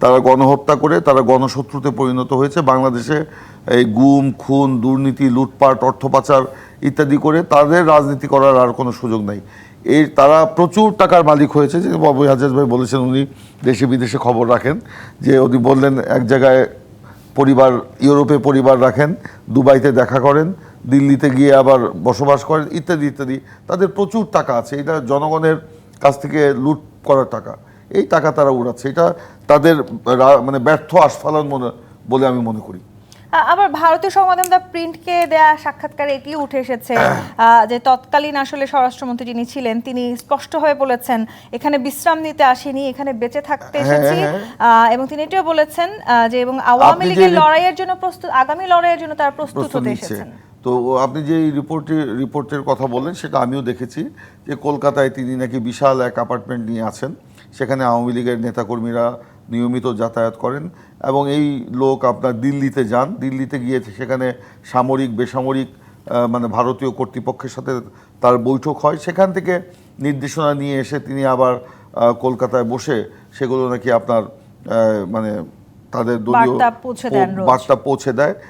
তারা গণহত্যা করে তারা গণশত্রুতে পরিণত হয়েছে। বাংলাদেশে এই গুম খুন দুর্নীতি লুটপাট অর্থ পাচার ইত্যাদি করে তাদের রাজনীতি করার আর কোনো সুযোগ নাই। এই তারা প্রচুর টাকার মালিক হয়েছে। যে বাবু হাজাজ ভাই বলেছেন উনি দেশে বিদেশে খবর রাখেন, যে উনি বললেন এক জায়গায় পরিবার ইউরোপে পরিবার রাখেন, দুবাইতে দেখা করেন, দিল্লিতে গিয়ে আবার বসবাস করেন ইত্যাদি ইত্যাদি। তাদের প্রচুর টাকা আছে, এটা জনগণের কাছ থেকে লুট করার টাকা। এই টাকা তারা উড়াচ্ছে, এটা তাদের মানে ব্যর্থ আস্ফালন বলে আমি মনে করি। আবার ভারতীয় সংবাদ প্রিন্টকে দেয়া সাক্ষাৎকারে এটিও উঠে এসেছে যে তৎকালীন আসলে স্বরাষ্ট্রমন্ত্রী যিনি ছিলেন তিনি স্পষ্টভাবে বলেছেন এখানে বিশ্রাম নিতে আসেনি, এখানে বেঁচে থাকতে এসেছি। এবং তিনি এটাও বলেছেন যে এবং আওয়ামী লীগের লড়াইয়ের জন্য প্রস্তুত, আগামী লড়াইয়ের জন্য তারা প্রস্তুত হতে এসেছেন। তো আপনি যে রিপোর্টের কথা বলেন সেটা আমিও দেখেছি, যে কলকাতায় তিনি নাকি বিশাল এক অ্যাপার্টমেন্ট নিয়ে আছেন, সেখানে আওয়ামী লীগের নেতাকর্মীরা নিয়মিত যাতায়াত করেন। এবং এই লোক আপনার দিল্লিতে যান, দিল্লিতে গিয়ে সেখানে সামরিক বেসামরিক মানে ভারতীয় কর্তৃপক্ষের সাথে তার বৈঠক হয়। সেখান থেকে নির্দেশনা নিয়ে এসে তিনি আবার কলকাতায় বসে সেগুলো নাকি আপনার মানে তাদের দলীয় বার্তা পৌঁছে দেয়।